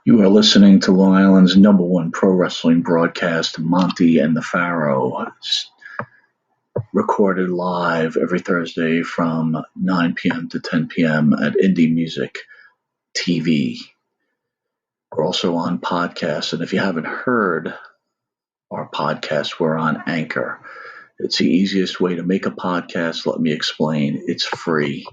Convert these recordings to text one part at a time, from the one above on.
You are listening to Long Island's number one pro wrestling broadcast, Monte and the Pharaoh. It's recorded live every Thursday from 9 p.m. to 10 p.m. at Indie Music TV. We're also on podcasts, and if you haven't heard our podcast, we're on Anchor. It's the easiest way to make a podcast. Let me explain. It's free.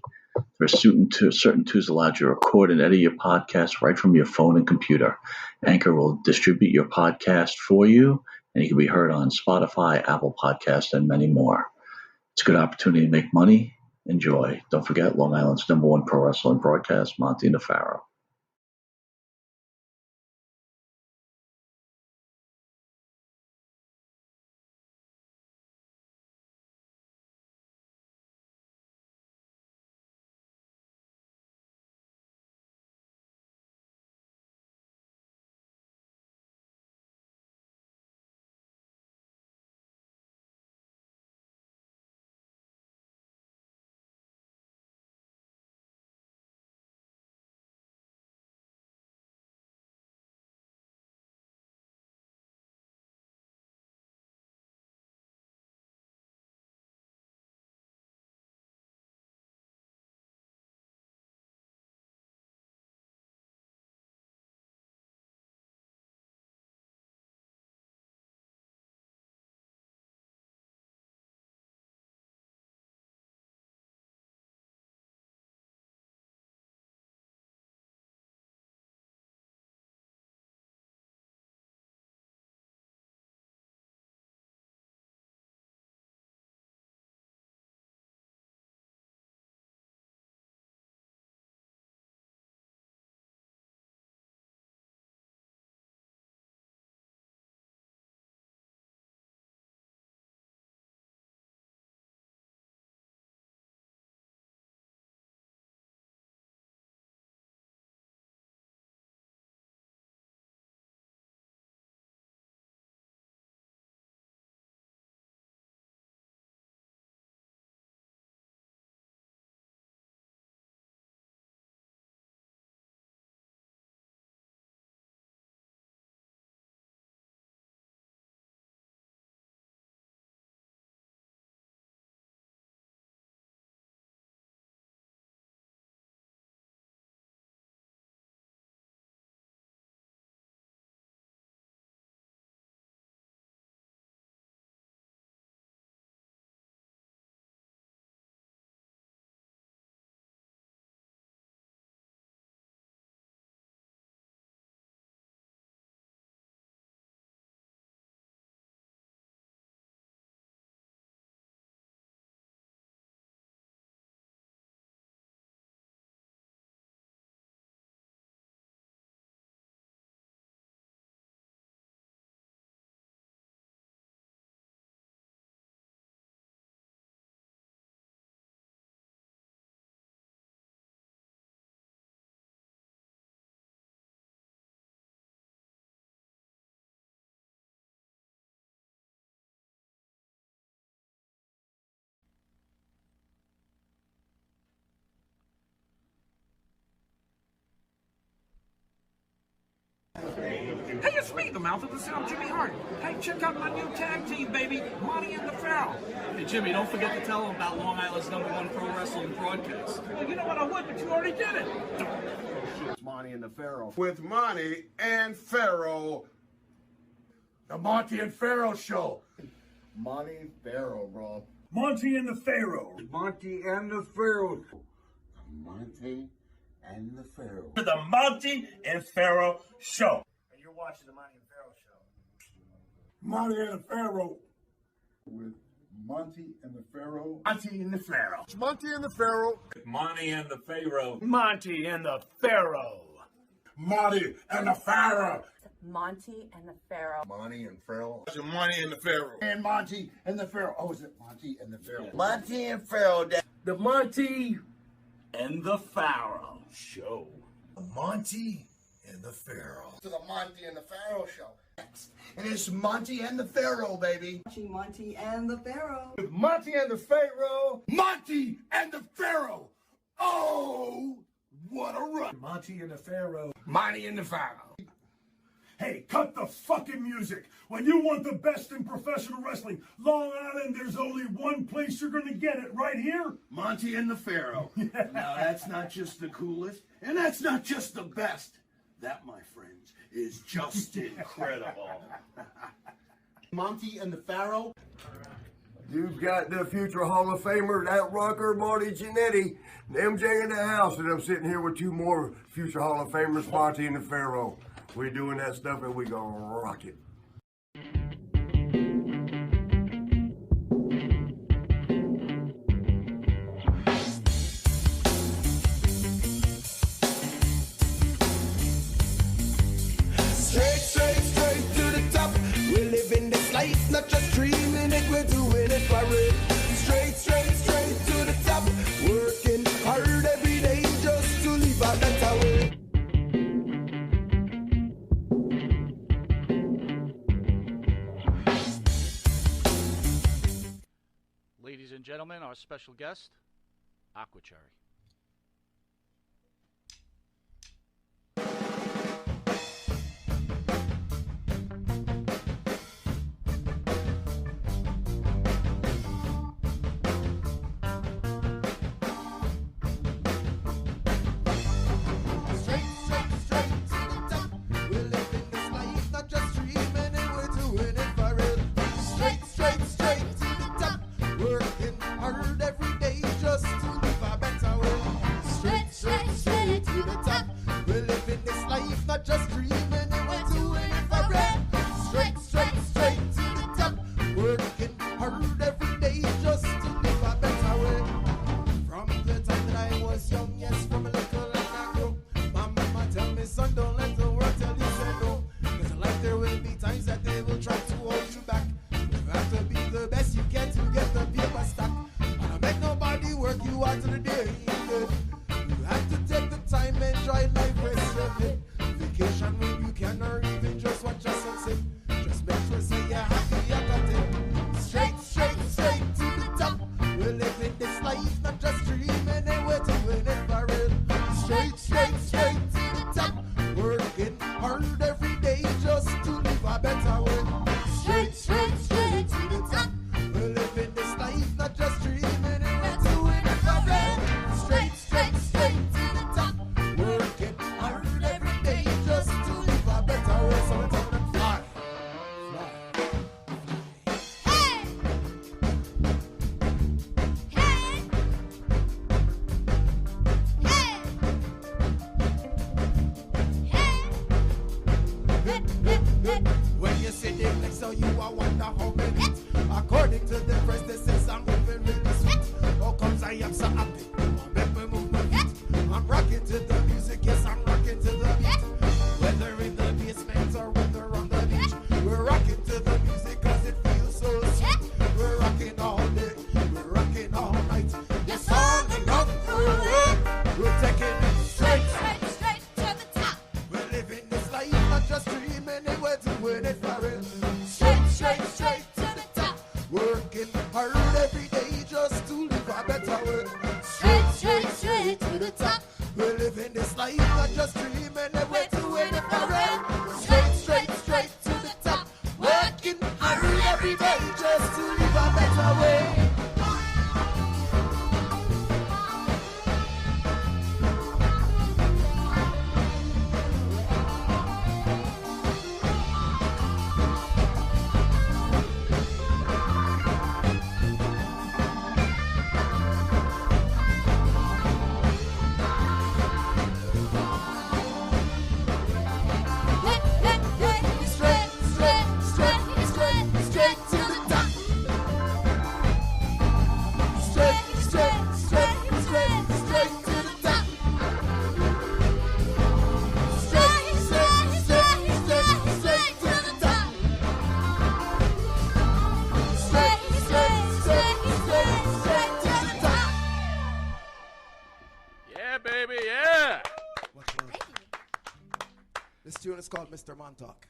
There are certain tools allow you to record and edit your podcast right from your phone and computer. Anchor will distribute your podcast for you, and you can be heard on Spotify, Apple Podcasts, and many more. It's a good opportunity to make money. Enjoy. Don't forget, Long Island's number one pro wrestling broadcast, Monte The Pharaoh. Hey, it's me, the mouth of the sound, Jimmy Hart. Hey, check out my new tag team, baby, Monte and the Pharaoh. Hey, Jimmy, don't forget to tell them about Long Island's number one pro wrestling broadcast. Well, you know what, I would, but you already did it. It's Monte and the Pharaoh. With Monte and Pharaoh. The Monte and Pharaoh Show. Monte Pharaoh, bro. Monte and the Pharaoh. Monte and the Pharaoh. Monte and the Pharaoh. The Monte and Pharaoh Show. And you're watching the Monte and Pharaoh Show. Monte and the Pharaoh. With Monte and the Pharaoh. Monte and the Pharaoh. It's Monte and the Pharaoh. Monte and the Pharaoh. Monte and the Pharaoh. Monte and the Pharaoh. Monte and the Pharaoh. Monte and Pharaoh. It's Monte and the Pharaoh. And Monte and the Pharaoh. Oh, is it Monte and the Pharaoh? Monte and Pharaoh. The Monte and the Pharaoh Show. Monte and the Pharaoh. To the Monte and the Pharaoh Show. And it's Monte and the Pharaoh, baby. Monte and the Pharaoh. With Monte and the Pharaoh. Monte and the Pharaoh. Oh, What a run! Monte and the Pharaoh. Monty and the Pharaoh. Hey, cut the fucking music. When you want the best in professional wrestling, Long Island, there's only one place you're going to get it, right here. Monty and the Pharaoh. Now, that's not just the coolest, and that's not just the best. That, my friends, is just incredible. Monte and the Pharaoh. You've got the future Hall of Famer, that rocker, Marty Jannetty, MJ in the house, and I'm sitting here with two more future Hall of Famers, Monty and the Pharaoh. We're doing that stuff and we gonna rock it. Straight to the top. We're living this life, not just dreaming it, we're doing it for real. Straight to the top. Working hard every day just to live a better way. Ladies and gentlemen, our special guest, Aqua. This tune is called Mr. Montauk.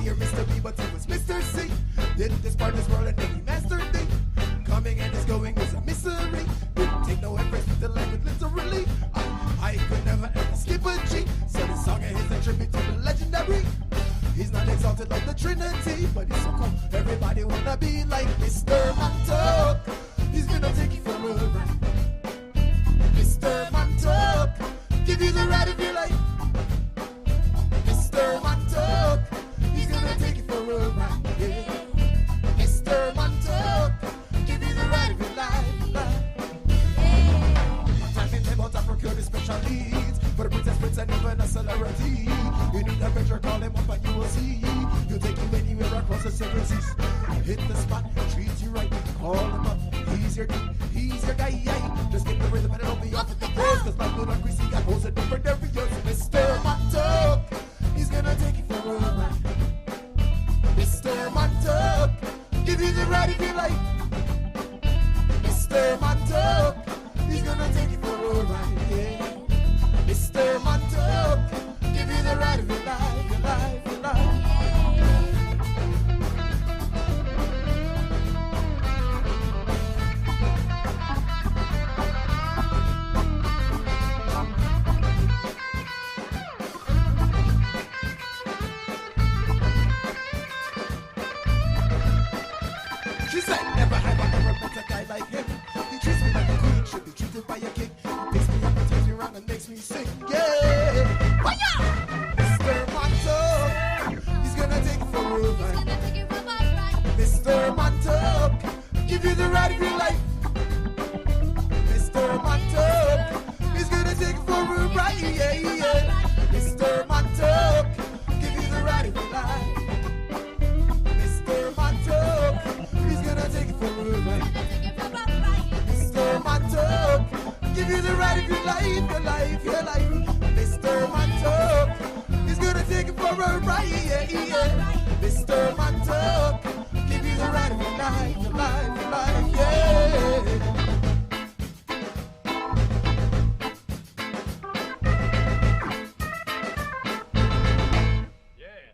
or Mr. B, but it was Mr. C. Did this part this world and then he mastered me. Coming and his going was a mystery. Didn't take no effort to the language literally. I could never ever skip a G. So this song of his a tribute to the legendary. He's not exalted like the Trinity, but he's so cool. Everybody wanna be like Mr. Montauk. He's gonna take you for a ride. Mr. Montauk, give you the ride of your life. Mr. Montauk, he's gonna take you for a ride. Yeah. Mr. Montauk, give you the ride of your life. One time in time out to procure the special needs for the princess, prince, and even a celebrity. You need a picture, call him up and you will see. He'll take you anywhere across the seven seas. Hit the spot, treat you right, call him up. He's your dude, he's your guy. Just get the rhythm and it'll be off at the place. Cause like little greasy got holes in different areas. Mr. Montauk, he's gonna take you for a ride. Mr. Montauk, give you the ride of your life. Mr. Montauk, he's gonna take you for a ride. Yeah. Mr. Montauk, give you the ride of your life, your life, your life. She said, never have I ever met a guy like him. He treats me like a queen, should be treated by a king. Picks me up and takes me around and makes me sing. Yeah! Fire! Mr. Montauk, he's gonna take it for a ride. Mr. Montauk, give you the ride of your life. Mr. Montauk, he's gonna take it for a ride. Yeah, yeah. Mr. Montauk, give you the ride of your life. Mr. Montauk, he's gonna take it for a ride. Mr. Montauk, give you the ride of your life, your life, your life. Mr. Montauk, he's gonna take it for a ride, yeah, yeah. Mr. Montauk, give you the ride of your life, your life, your life, yeah.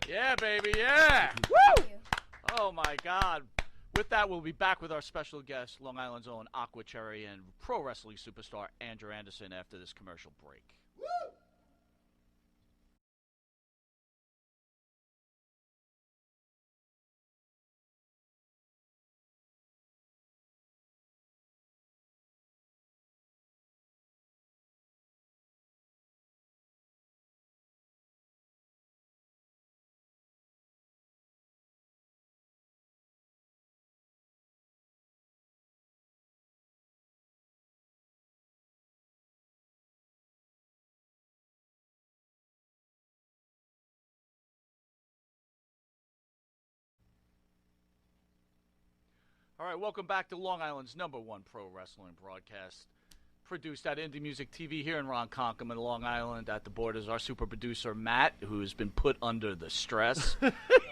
Yeah, baby, yeah. Woo! Oh, my God. With that, we'll be back with our special guest, Long Island's own Aqua Cherry and pro wrestling superstar Andrew Anderson after this commercial break. Woo! All right, welcome back to Long Island's #1 pro wrestling broadcast. Produced at Indie Music TV here in Ronkonkoma, Long Island. At the board is our super producer, Matt, who's been put under the stress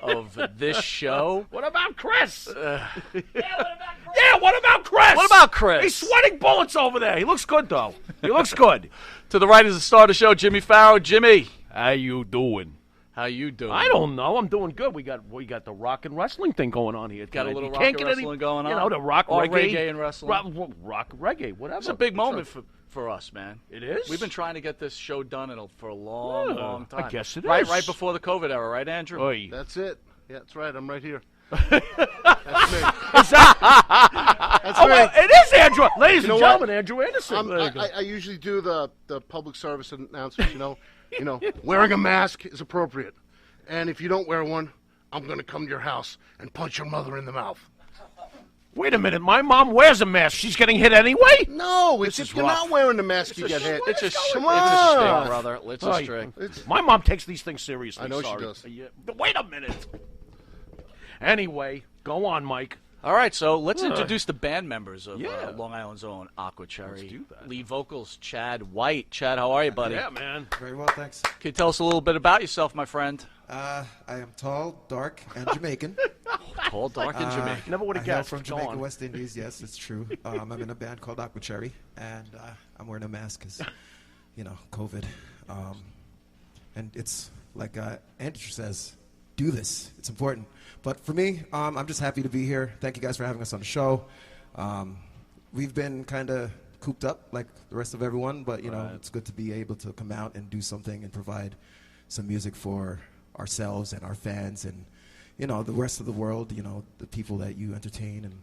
of this show. What about Chris? Yeah, what about Chris? What about Chris? He's sweating bullets over there. He looks good, though. He looks good. To the right is the star of the show, Jimmy Farrow. Jimmy. How you doing? How you doing? I don't know. I'm doing good. We got the rock and wrestling thing going on here. Got a little You rock can't and get wrestling going on. You know, the rock or reggae. reggae and wrestling. Rock, reggae, whatever. It's a big moment for us, man. It is? We've been trying to get this show done for a long, long time. I guess it is. Right before the COVID era, right, Andrew? Oy. That's it. Yeah, that's right. I'm right here. That's me. Well, it is Andrew. Ladies and gentlemen, Andrew Anderson. I usually do the public service announcements, you know, wearing a mask is appropriate. And if you don't wear one, I'm going to come to your house and punch your mother in the mouth. Wait a minute. My mom wears a mask. She's getting hit anyway? No, it's if you're not wearing the mask, you get hit. It's a shtick, brother. It's a shtick. My mom takes these things seriously. I know Sorry. she does. Wait a minute. Anyway, go on, Mike. All right, so let's introduce the band members of Long Island's own Aqua Cherry. Let's do that. Lead vocals, Chad White. Chad, how are you, buddy? Yeah, man. Very well, thanks. Can you tell us a little bit about yourself, my friend? I am tall, dark, and Jamaican. Tall, dark, and Jamaican. Never would have guessed. I'm from Jamaica, West Indies. Yes, it's true. I'm in a band called Aqua Cherry, and I'm wearing a mask because, COVID. And it's like Andrew says, do this. It's important. But for me, I'm just happy to be here. Thank you guys for having us on the show. We've been kind of cooped up like the rest of everyone, but, you know, it's good to be able to come out and do something and provide some music for ourselves and our fans and, you know, the rest of the world, you know, the people that you entertain, and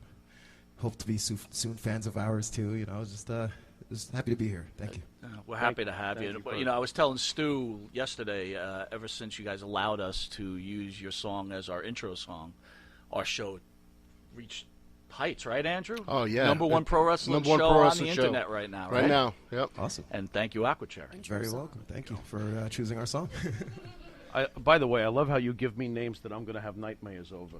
hope to be soon fans of ours too. You know, just happy to be here. Thank you. We're happy to have you. But, you know, I was telling Stu yesterday, ever since you guys allowed us to use your song as our intro song, our show reached heights, right, Andrew? Oh, yeah. Number one pro wrestling show on the internet right now, right? Right now, yep. Awesome. And thank you, Aqua. You're very welcome. Thank you for choosing our song. By the way, I love how you give me names that I'm going to have nightmares over.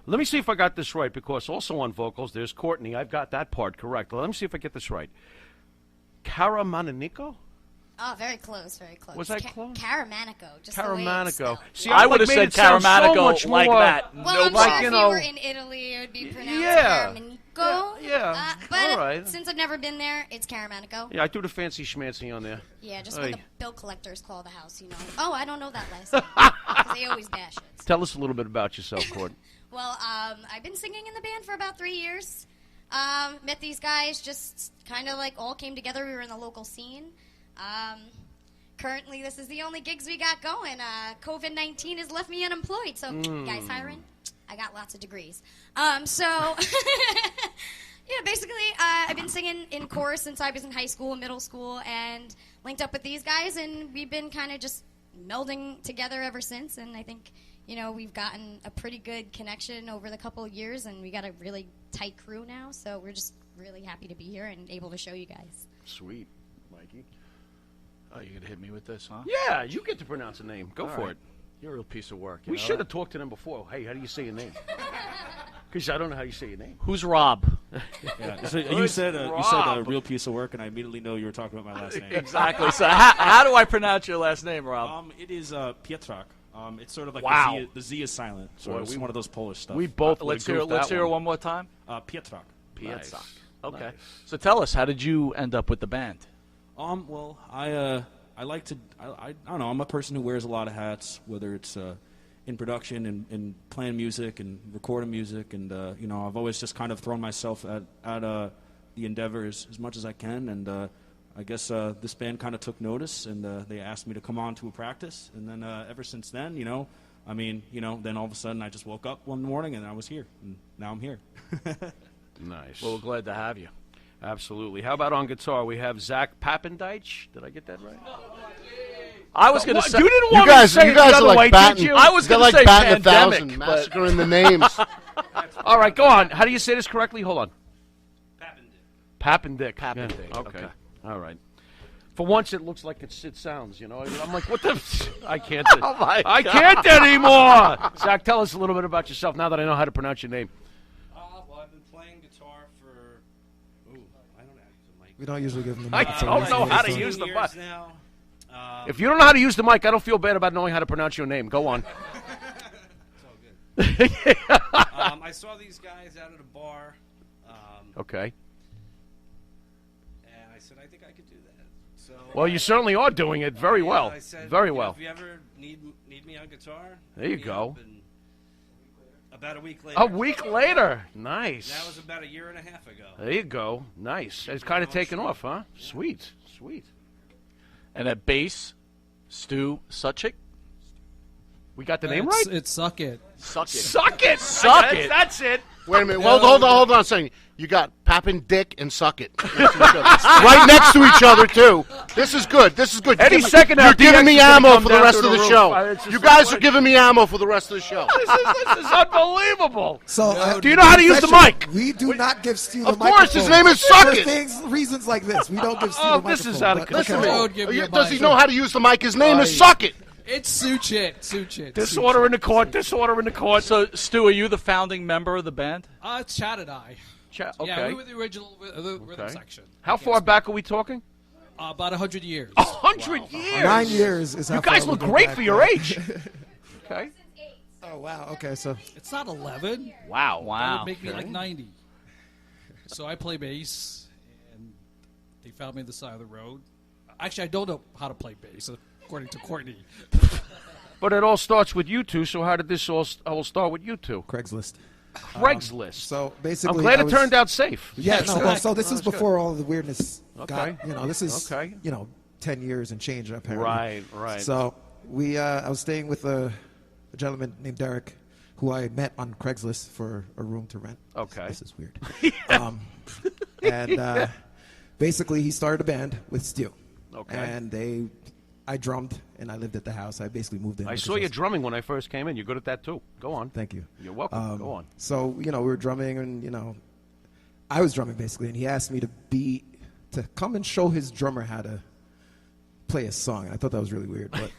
Let me see if I got this right, because also on vocals, there's Courtney. I've got that part correct. Let me see if I get this right. Karamaninico? Oh, very close, very close. Was I close? Caramanico, just Caramanico. the way it's See, I would have said Caramanico so like that. well, No I'm problem. sure if you were in Italy, it would be pronounced Caramanico. Yeah. But all right. since I've never been there, it's Caramanico. Yeah, I threw the fancy schmancy on there. Yeah, just Hey. when the bill collectors call the house, you know. Oh, I don't know that last name, because they always bash it. Tell us a little bit about yourself, Court. Well, I've been singing in the band for about 3 years. Met these guys, just kind of like all came together. We were in the local scene. Currently, this is the only gigs we got going. COVID-19 has left me unemployed, so guys hiring? I got lots of degrees. So, yeah, basically, I've been singing in chorus since I was in high school and middle school, and linked up with these guys, and we've been kind of just melding together ever since, and I think, you know, we've gotten a pretty good connection over the couple of years, and we got a really tight crew now, so we're just really happy to be here and able to show you guys. Sweet. Mikey? Oh, you're going to hit me with this, huh? Yeah, you get to pronounce a name. Go All for right. it. You're a real piece of work. We should have talked to them before. Hey, how do you say your name? Because I don't know how you say your name. Who's Rob? Yeah, so you said a real piece of work, and I immediately know you were talking about my last name. Exactly. So how do I pronounce your last name, Rob? It is Pietrak. It's sort of like Wow. the Z is silent, so Boy, it's one of those Polish stuff. We both Let's hear it one more time. Pietrak. Pietrak. Okay. Nice. So tell us, how did you end up with the band? Well, I like to. I don't know. I'm a person who wears a lot of hats, whether it's in production and playing music and recording music, and you know, I've always just kind of thrown myself at the endeavor as much as I can, and I guess this band kind of took notice, and they asked me to come on to a practice, and then ever since then, you know, I mean, you know, then all of a sudden I just woke up one morning and I was here, and now I'm here. Nice. Well, we're glad to have you. Absolutely. How about on guitar? We have Zach Pappendeich. Did I get that right? I was going to say you didn't want me to say you it guys the are other like way, batting. did you? I was They're going to like say batting pandemic, 1,000, but- massacring the names. All right, go on. How do you say this correctly? Hold on. Pappendick. Pappendick, Yeah, okay. All right. For once, it looks like it sounds. You know, I'm like, what the? I can't. Oh, my I God. can't anymore. Zach, tell us a little bit about yourself now that I know how to pronounce your name. Well, I've been playing guitar for. Ooh, I don't know. We don't usually give them the I mic. don't know how to use the mic. Now. If you don't know how to use the mic, I don't feel bad about knowing how to pronounce your name. Go on. It's all good. I saw these guys out at a bar. Okay. And I said, I think I could do that. So. Well, you certainly are doing it very well. I said, Very you know, well. if you ever need me on guitar, There you hit me go. up, and about a week later. A week later. Nice. That was about a year and a half ago. There you go. Nice. It's kind of taken off, huh? Sweet. Sweet. And at bass, Stu Suchik. We got the name right? It's Suck It. Suck it. Suck it. Suck it. That's it. Wait a minute. Hold on a second. You got Pappin Dick and Suck It. Right next to each other, too. This is good. This is good. Any second now, You're giving DX me is gonna ammo come for the down rest through of the the roof. show. It's just You guys so are giving me ammo for the rest of the show. This is unbelievable. So, do you know how to use the mic? We do not give Stu the Of microphone. course, his name is Suck For It. things, reasons like this. We don't give Stu Oh, the this microphone. is out of but- control. okay. Don't give me a Does he mic. know how to use the mic? His name is Suck It. It's Suchit. Suchit. Disorder in the court. Disorder in the court. So, Stu, are you the founding member of the band? It's Chad and I. Okay. Yeah, we were the original rhythm section. How far back are we talking? About 100 years. 100 years. 9 years is how You guys far look we go great back for your there. age. Okay. Oh, wow. Okay, so. It's not 11. Wow. That would make me like 90. So I play bass, and they found me on the side of the road. Actually, I don't know how to play bass, according to Courtney. But it all starts with you two. So how did this all start with you two? Craigslist. Craigslist. So basically, I'm glad I it was- turned out safe. Yeah, no, well, so this Oh, is that's good. before all the weirdness Okay. got, this is, Okay. 10 years and change apparently. Right, right. So I was staying with a gentleman named Derek, who I met on Craigslist for a room to rent. Okay. This is weird. And basically he started a band with Stu. Okay. And I drummed and I lived at the house. I basically moved in. I because saw you drumming when I first came in. You're good at that too. Go on. Thank you. You're welcome. Go on. So, we were drumming and, I was drumming basically, and he asked me to come and show his drummer how to play a song. And I thought that was really weird, but,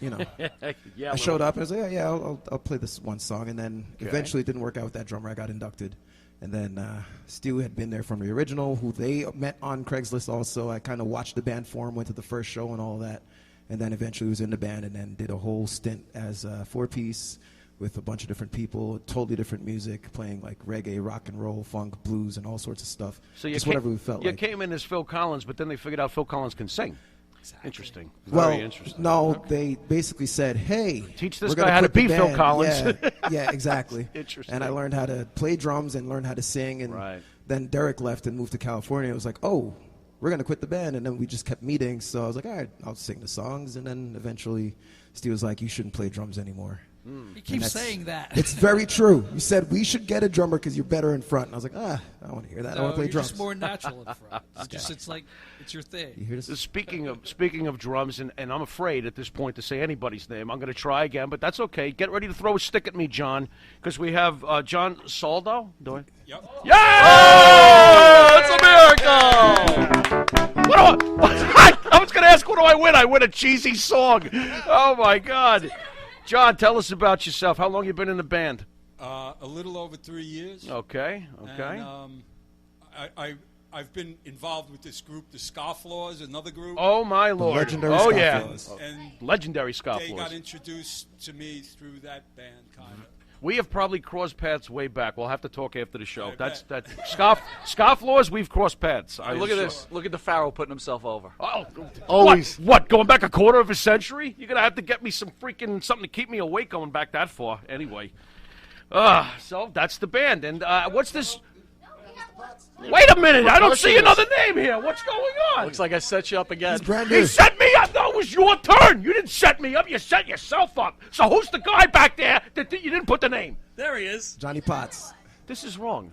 Yeah, I showed up and I was like, yeah, I'll play this one song. And then Okay. eventually it didn't work out with that drummer. I got inducted. And then Stu had been there from the original, who they met on Craigslist also. I kind of watched the band form, went to the first show and all that. And then eventually was in the band and then did a whole stint as a four-piece with a bunch of different people, totally different music, playing like reggae, rock and roll, funk, blues, and all sorts of stuff. So you Just came, whatever we felt you like. came in as Phil Collins, but then they figured out Phil Collins can sing. Exactly. Interesting. Well, Very interesting. no, they basically said, "Hey, Teach this we're gonna guy how to quit the be Phil band." Collins. Yeah, exactly. Interesting. And I learned how to play drums and learned how to sing. And then Derek left and moved to California. It was like, oh, we're gonna quit the band. And then we just kept meeting. So I was like, all right, I'll sing the songs. And then eventually, Steve was like, you shouldn't play drums anymore. He And keeps that's- saying that. It's very true. You said we should get a drummer because you're better in front. And I was like, I don't want to hear that. I No, want to play you're drums. just more natural in front. It's like it's your thing. You hear this? Speaking of drums, and I'm afraid at this point to say anybody's name. I'm going to try again, but that's okay. Get ready to throw a stick at me, John, because we have John Saldo. Do I? Yep. Yeah! It's a miracle! What do I was going to ask, what do I win? I win a cheesy song. Oh, my God. John, tell us about yourself. How long you been in the band? A little over 3 years. Okay, okay. And, I've been involved with this group, the Scofflaws, another group. Oh, my Lord. legendary Oh, yeah. And Legendary they Scofflaws. got introduced to me through that band, kind of. We have probably crossed paths way back. We'll have to talk after the show. That's Scofflaws, we've crossed paths. Look at this. Look at the Pharaoh putting himself over. Oh, Always. What? Going back a quarter of a century? You're gonna have to get me some freaking something to keep me awake going back that far. Anyway, so that's the band. And what's this? Wait a minute! I don't see another name here. What's going on? Looks like I set you up again. He's brand You new. set me up. No, it was your turn. You didn't set me up. You set yourself up. So who's the guy back there that you didn't put the name? There he is. Johnny Potts. This is wrong.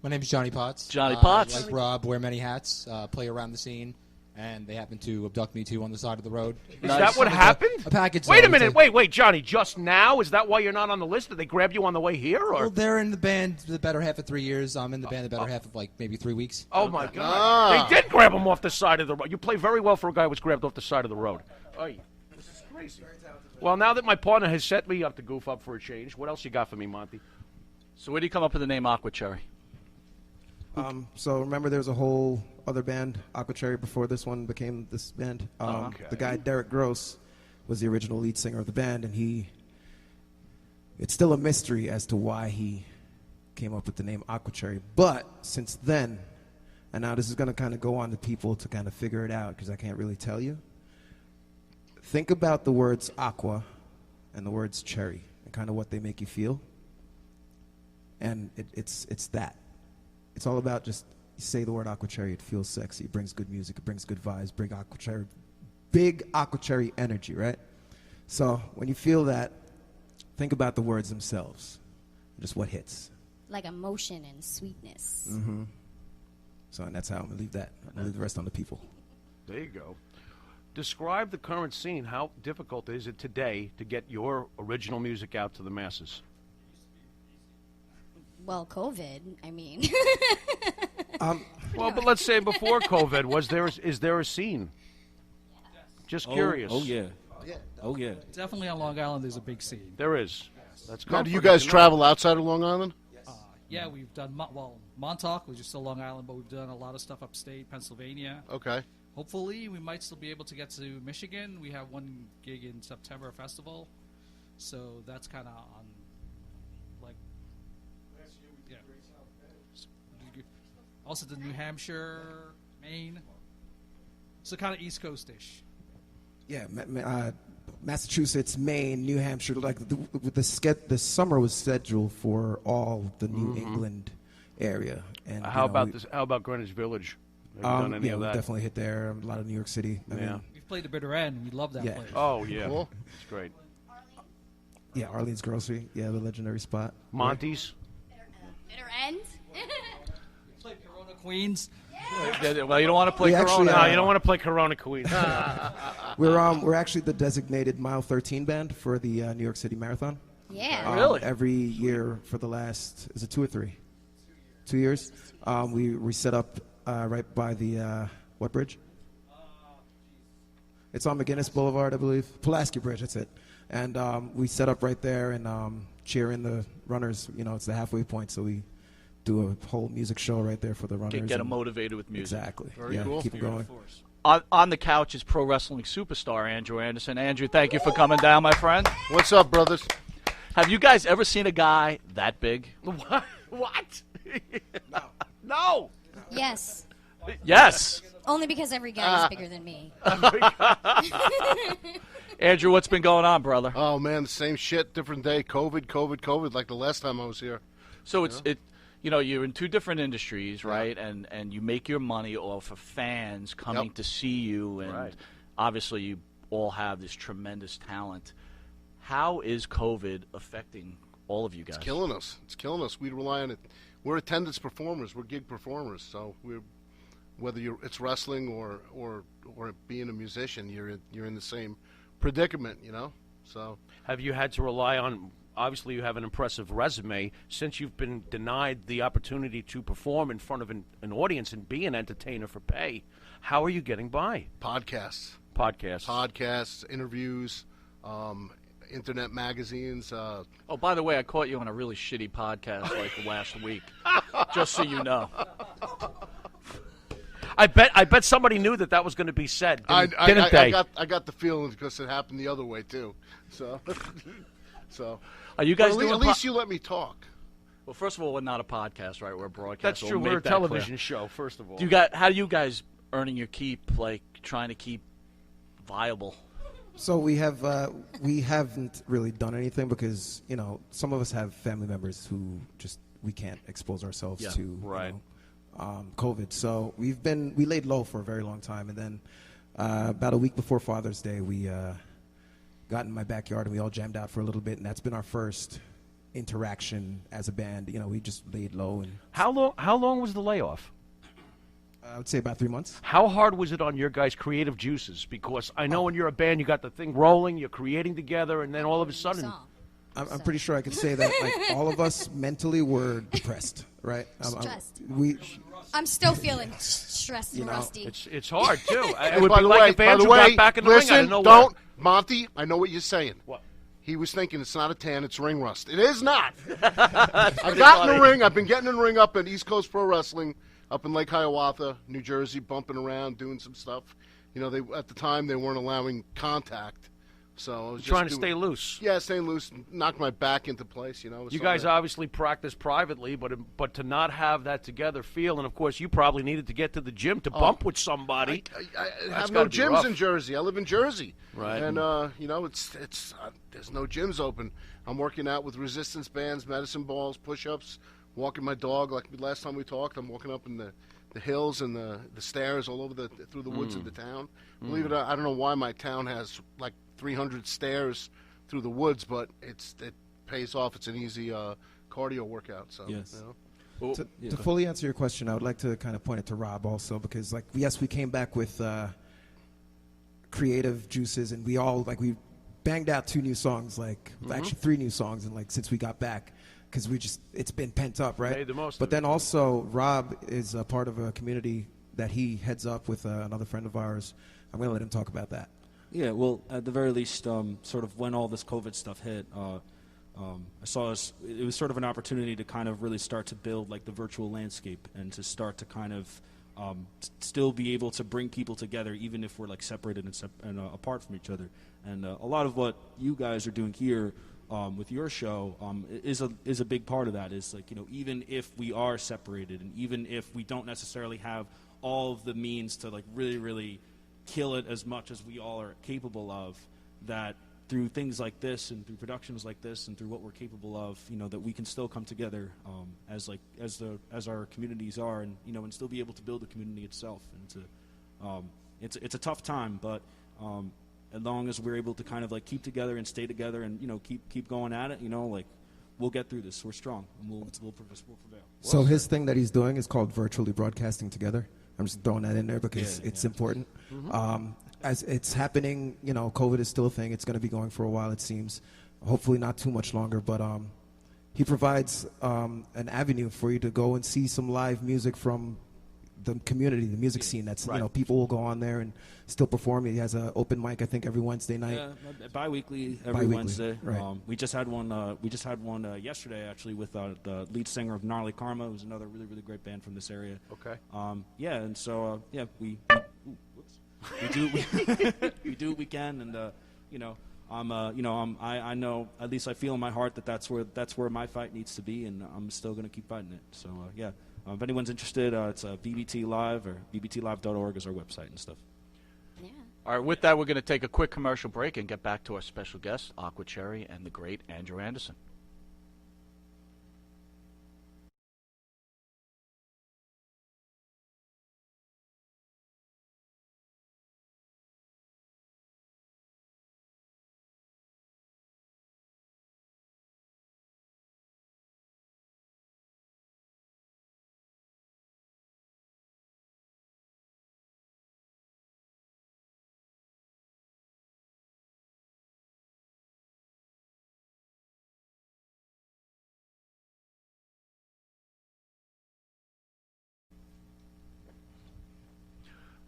My name's Johnny Potts. Johnny Potts. Like Rob, wear many hats, play around the scene, and they happened to abduct me too on the side of the road. Is that what happened? A package. Wait a though, minute. it's Wait, Johnny. Just now? Is that why you're not on the list? Did they grab you on the way here, or? Well, they're in the band the better half of 3 years. I'm in the band the better half of like maybe 3 weeks. Oh, my God. They did grab him off the side of the road. You play very well for a guy who was grabbed off the side of the road. Oy, this is crazy. Well, now that my partner has set me up to goof up for a change, what else you got for me, Monty? So where do you come up with the name Aqua Cherry? So remember there was a whole other band, Aqua Cherry, before this one became this band. The guy, Derek Gross, was the original lead singer of the band, and it's still a mystery as to why he came up with the name Aqua Cherry. But since then, and now this is going to kind of go on to people to kind of figure it out because I can't really tell you. Think about the words aqua and the words cherry and kind of what they make you feel. And it's that. It's all about just say the word aqua cherry, it feels sexy, it brings good music, it brings good vibes, big aqua cherry energy, right? So when you feel that, think about the words themselves, just what hits. Like emotion and sweetness. Mm-hmm. So and that's how I'm going to leave that. I'm going to leave the rest on the people. There you go. Describe the current scene. How difficult is it today to get your original music out to the masses? Well, COVID, I mean. Well, but let's say before COVID, is there a scene? Just curious. Oh, yeah. Oh, yeah. Definitely on Long Island, there's a big scene. There is. That's Now, do you comforting guys to know. travel outside of Long Island? Yeah, we've done, Montauk, which is still Long Island, but we've done a lot of stuff upstate, Pennsylvania. Okay. Hopefully, we might still be able to get to Michigan. We have one gig in September, a festival. So that's kind of on, like, yeah. Also to New Hampshire, Maine. So kind of East Coast-ish. Yeah, Massachusetts, Maine, New Hampshire. Like the summer was scheduled for all the New England area. And How about Greenwich Village? Have you done any yeah, of we that? definitely hit there. A lot of New York City. I mean, We've played the bitter end. We love that Yeah. place. Oh yeah, Cool. it's great. yeah, Arlene's Grocery. Yeah, the legendary spot. Monty's. Bitter end. Played Corona Queens. Well, you don't want to play We Corona. actually, No, you don't want to play Corona Queens. We're actually the designated Mile 13 band for the New York City Marathon. Yeah. Really? Every year for the last, is it 2 or 3? 2 years. We set up right by the what bridge? It's on McGinnis Boulevard, I believe. Pulaski Bridge, that's it. And we set up right there and cheer in the runners. You know, it's the halfway point, so we do a whole music show right there for the runners. Get them motivated with music. Exactly. Very yeah, cool. Keep it going. On the couch is pro wrestling superstar Andrew Anderson. Andrew, thank you for coming down, my friend. What's up, brothers? Have you guys ever seen a guy that big? What? What? No. Yes. Yes. Only because every guy is bigger than me. Andrew, what's been going on, brother? Oh man, the same shit, different day. COVID, like the last time I was here. So you're in two different industries, right? And you make your money off of fans coming to see you, and obviously you all have this tremendous talent. How is COVID affecting all of you guys? It's killing us. We rely on it. We're attendance performers. We're gig performers. So whether it's wrestling or being a musician, you're in the same predicament, you know. So have you had to rely on? Obviously, you have an impressive resume. Since you've been denied the opportunity to perform in front of an audience and be an entertainer for pay, how are you getting by? Podcasts, interviews, internet magazines. Oh, by the way, I caught you on a really shitty podcast like last week. Just so you know. I bet somebody knew that was going to be said. Didn't they? I got the feeling because it happened the other way too. So. Are you guys at least you let me talk. Well, first of all, we're not a podcast, right? We're a broadcast. That's true. We're a television show, first of all. How do you guys earning your keep, like trying to keep viable? So we haven't really done anything because, you know, some of us have family members who we can't expose ourselves to right. COVID. So we laid low for a very long time, and then about a week before Father's Day, we got in my backyard and we all jammed out for a little bit, and that's been our first interaction as a band. You know, we just laid low. And how long was the layoff? I would say about 3 months. How hard was it on your guys' creative juices? Because I know when you're a band, you got the thing rolling, you're creating together, and then all of a sudden... I'm pretty sure I could say that like all of us mentally were depressed, right? Stressed. I'm still feeling stressed and rusty. It's hard too. It would be like if Andrew got back in the ring out of nowhere. Monty, I know what you're saying. What? He was thinking it's not a tan, it's ring rust. It is not. I got in the ring. I've been getting in the ring up at East Coast Pro Wrestling, up in Lake Hiawatha, New Jersey, bumping around, doing some stuff. You know, at the time they weren't allowing contact. So I was trying to stay loose. Yeah, staying loose, knock my back into place. You know. You guys obviously practice privately, but to not have that together feel, and of course you probably needed to get to the gym to bump with somebody. I have no gyms in Jersey. I live in Jersey, right? And you know, it's there's no gyms open. I'm working out with resistance bands, medicine balls, push-ups, walking my dog. Like last time we talked, I'm walking up in the hills and the stairs all over through the woods of the town. Believe it or not, I don't know why my town has like 300 stairs through the woods, but it pays off. It's an easy cardio workout. So, yes. You know. To fully answer your question, I would like to kind of point it to Rob also, because like yes, we came back with creative juices, and we banged out 2 new songs, actually 3 new songs, and since we got back, because it's been pent up, right? Made the most but of then it. also Rob is a part of a community that he heads up with another friend of ours. I'm going to let him talk about that. Yeah, well, at the very least, sort of when all this COVID stuff hit, I saw it was sort of an opportunity to kind of really start to build like the virtual landscape and to start to kind of still be able to bring people together, even if we're like separated and apart from each other. And a lot of what you guys are doing here with your show is a big part of that. Is like, you know, even if we are separated and even if we don't necessarily have all of the means to like really kill it as much as we all are capable of, that through things like this and through productions like this and through what we're capable of, that we can still come together as our communities are, and and still be able to build the community itself. And it's a tough time, but as long as we're able to kind of like keep together and stay together and keep going at it, we'll get through this. We're strong, and we'll prevail. So his thing that he's doing is called virtually broadcasting together. I'm just throwing that in there because it's important. Mm-hmm. As it's happening, COVID is still a thing. It's going to be going for a while, it seems. Hopefully not too much longer, but he provides an avenue for you to go and see some live music from the community, the music scene. That's people will go on there and still perform. He has an open mic, I think, every Wednesday night. Yeah, bi-weekly, every Wednesday. Right. We just had one. Yesterday, actually, with the lead singer of Gnarly Karma, who's another really, really great band from this area. Okay. And so we do what we can, and I know, at least I feel in my heart that's where my fight needs to be, and I'm still going to keep fighting it. So if anyone's interested, it's BBT Live, or bbtlive.org is our website and stuff. Yeah. All right, with that, we're going to take a quick commercial break and get back to our special guest, Aqua Cherry, and the great Andrew Anderson.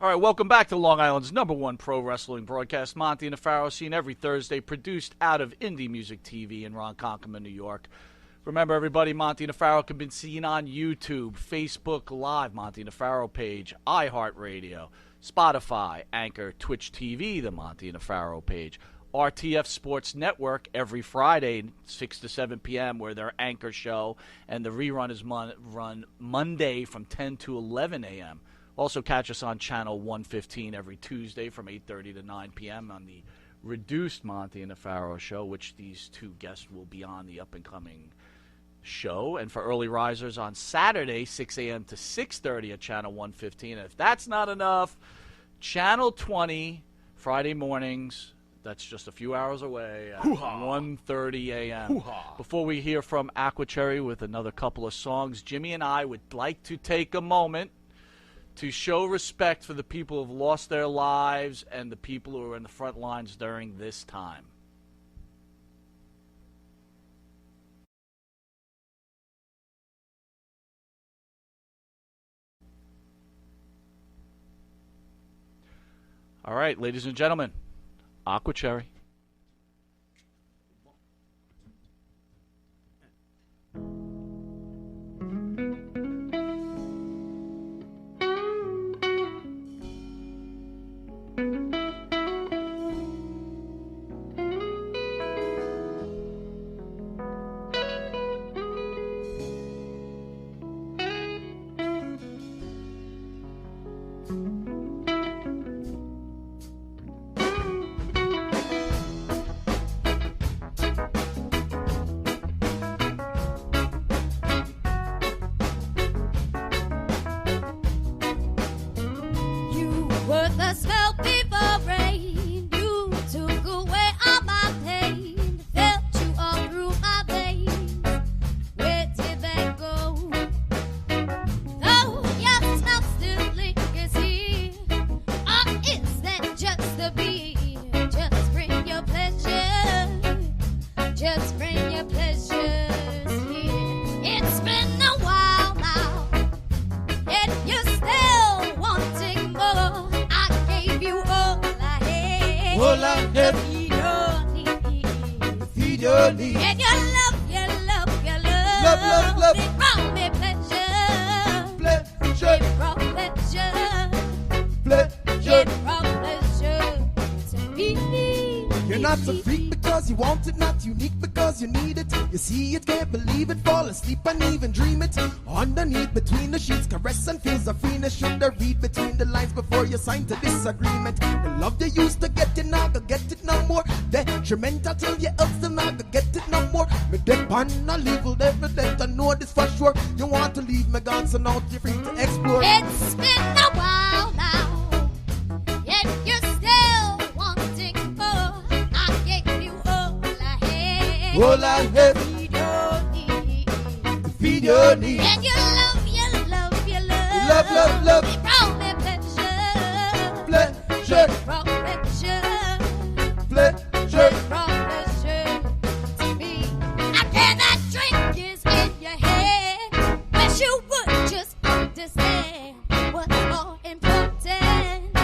All right, welcome back to Long Island's #1 pro wrestling broadcast, Monte and the Pharaoh, seen every Thursday, produced out of Indie Music TV in Ronkonkoma, New York. Remember, everybody, Monte and the Pharaoh can be seen on YouTube, Facebook Live, Monte and the Pharaoh page, iHeartRadio, Spotify, Anchor, Twitch TV, the Monte and the Pharaoh page, RTF Sports Network every Friday, 6 to 7 p.m., where their anchor show, and the rerun is run Monday from 10 to 11 a.m. Also catch us on Channel 115 every Tuesday from 8:30 to 9 p.m. on the reduced Monte and the Pharaoh show, which these two guests will be on the up-and-coming show. And for early risers on Saturday, 6 a.m. to 6:30 at Channel 115. And if that's not enough, Channel 20, Friday mornings, that's just a few hours away at 1:30 a.m. Before we hear from Aqua Cherry with another couple of songs, Jimmy and I would like to take a moment to show respect for the people who have lost their lives and the people who are in the front lines during this time. All right, ladies and gentlemen, Aqua Cherry. You're not so freak because you want it, not unique because because you need it. You see it, can't believe it. Fall asleep and even dream it. Underneath, between the sheets, caress and feels of freeness. Should have read between the lines before you sign to disagreement. The love you used to get, you not gonna get it no more. Detrimental till you else you not gonna get it no more. Me dip on a level, evident, I know this for sure. You want to leave me gone, so now you're free to explore. It's been a while now, yet you're still wanting more. I gave you all I had. All I had. Feed your need. Feed your need. And your love, your love, your love. Love, love, love. It brought me pleasure. Pleasure. It brought pleasure. Pleasure. It brought pleasure to me. I cannot drink is in your head. Wish you would just understand what's more important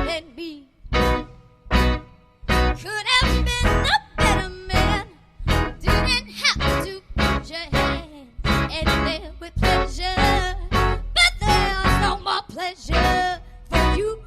than me. Could have been a better man. Didn't have to put your hand and live with pleasure. But there's no more pleasure for you.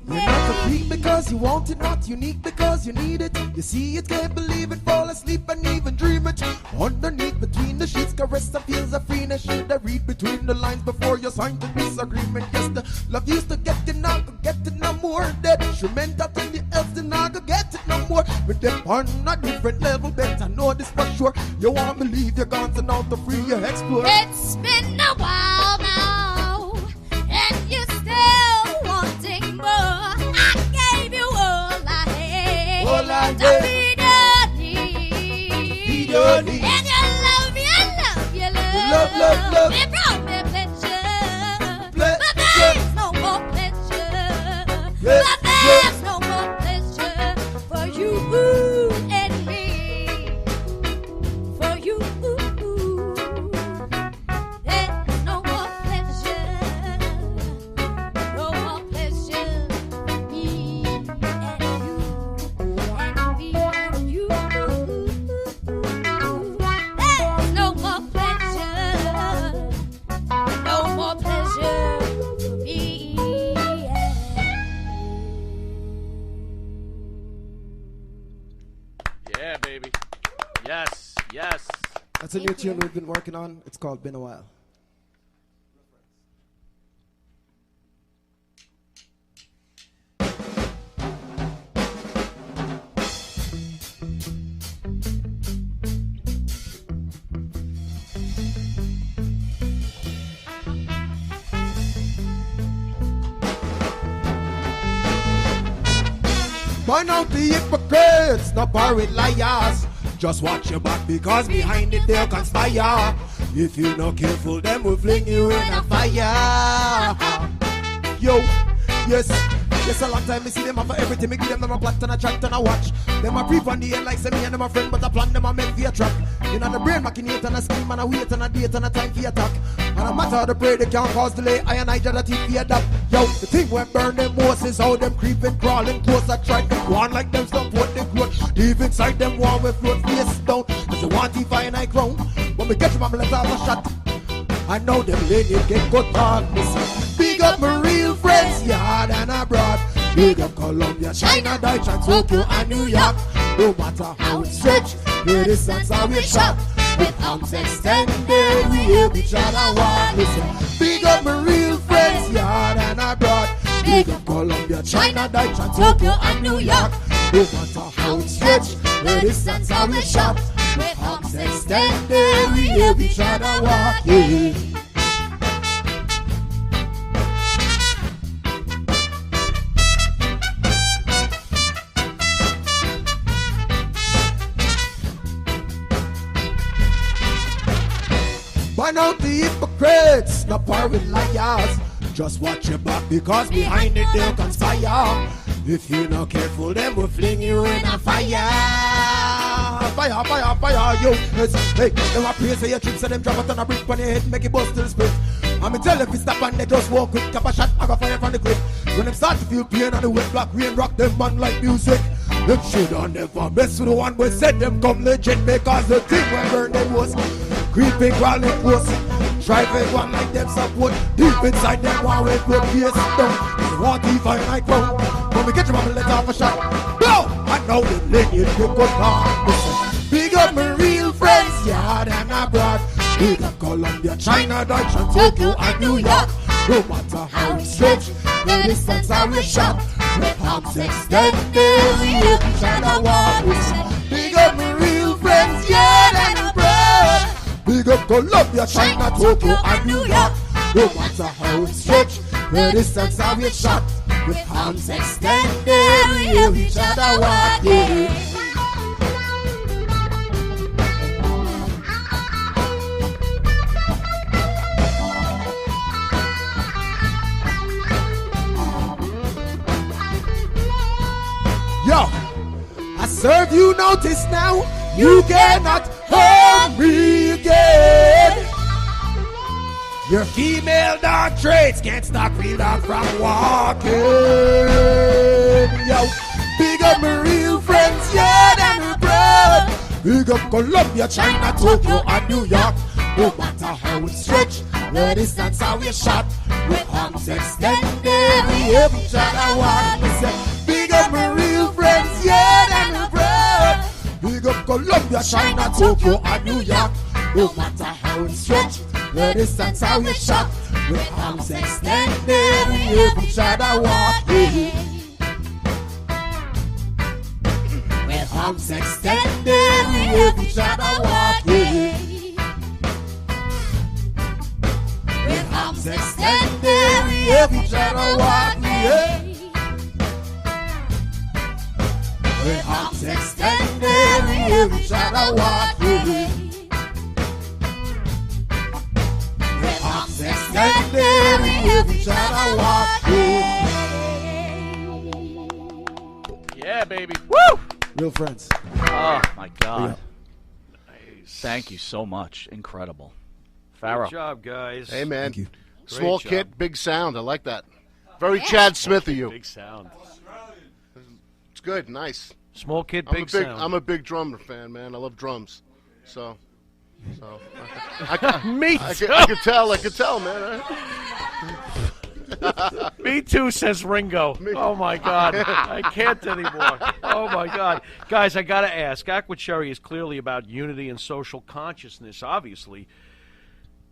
You're not complete because you want it, not unique because you need it. You see it, can't believe it, fall asleep and even dream it. Underneath, between the sheets, caress the feels of freeness. Should I read between the lines before you sign the disagreement? Yes, the love used to get it, not gonna get it no more. Detrimental till the else, you not gonna get it no more. With them on a different level, bet I know this for sure. You won't believe you're gone, so now to free you explore. It's been a while now, and you're still wanting more. I gave you all I had. All I To had. feed your need. Feed your need. And your love, your love, your love. Love, love, love. It brought me pleasure. Pleasure. But there's no more pleasure. Pleasure. But there's no more pleasure for you and me. For you. There's no more pleasure. No more pleasure. Me and you. There's no more pleasure. No more pleasure for me. Yeah, baby. Yes, yes. That's a new tune we've been working on. It's called Been a While. Burn out the hypocrites, not parade liars. Just watch your back because behind it they'll conspire. If you're not careful, them will fling you in a fire. Yo, yes, a long time me see them for everything. Me give them a plot and a track and a watch. Them a brief on the end like say me and them a friend, but a plan them a make for a trap. You know the brain machinate and a scheme and a wait and a date and a time for attack. And a matter of the pray they can't cause delay. I and I just a teeth for adapt. Yo, the thing when burn them most is how them creeping, crawling close. I try to go on like them stop what they growth. Deep inside them wall with float face down. Cause they want if I and I crown. When we get them, I'm let off a shot. I know them ladies get good on me. Big up my real friends, yard and abroad. Big up Colombia, China, Deutschland, Tokyo and New York. No matter how it stretch, the distance how we shot. With arms extended, we help each other walk. Listen, big up my real friends, yard and abroad. Big up Colombia, China, Deutschland, Tokyo and New York. No matter how it stretch, the distance how we shot. With arms extended, we help each other walk. Yeah. Burn out the hypocrites, not parade liars. Just watch your back because behind it they'll conspire. If you're not careful, them will fling you in a fire. Fire, fire, fire, yo. Yes. Hey, them a praise for your tricks and them drop it on a brick on your head, make it bust till split. And me tell them if you stop and they just walk quick, cap a shot, I got fire from the clip. When them start to feel pain on the wet black rain, rock them man like music. Them shoulda never mess with the one who said them come legit, because the thing when burn them was creeping, crawling close. Driving one like them support. Deep inside them one way to face down. They want to find my ground. When we get them up and let off a shot. Blow! I know the lineage will go down. Listen. Big up Colombia, China, Deutschland, Tokyo, and New York. No matter how we stretch, the distance how we shot. With arms extended, we help each other walk. Big up my real friends, yeah, and abroad. Big up Colombia, China, Tokyo, and New York. No matter how we stretch, the distance how we shot. With arms extended, we help each other walk. Yeah. Yo, I serve you notice now. You cannot harm me again. Your female dog traits can't stop me dog from walking. Yo, big up my real friends, yeah, and abroad. Big up Colombia, China, Tokyo, and New York. No matter how we stretch, the distance how we shot. With arms extended, we help each other walk. We say, big up my real friends, yeah, and abroad. Big up Colombia, China, Tokyo, and New York. No matter how we stretch, the distance how we shot. With arms extended, we help each other walk. With arms extended, we help each other walk. With arms extended, we help each other walk. With arms extended, we help each other walk. With arms extended, we help each other walk. Yeah, baby. Woo! Real friends. Oh, my God. Thank you so much. Incredible. Pharaoh. Good job, guys. Hey, man. Thank you. Small Great kit, job. big sound. I like that. Very Chad Smith of you. Big sound. It's good, nice. Small kid, big sound. I'm a big drummer fan, man. I love drums. So Me I too. could tell, man. Me too, says Ringo. Oh, my God. I can't anymore. Oh, my God. Guys, I got to ask. Aqua Cherry is clearly about unity and social consciousness, obviously.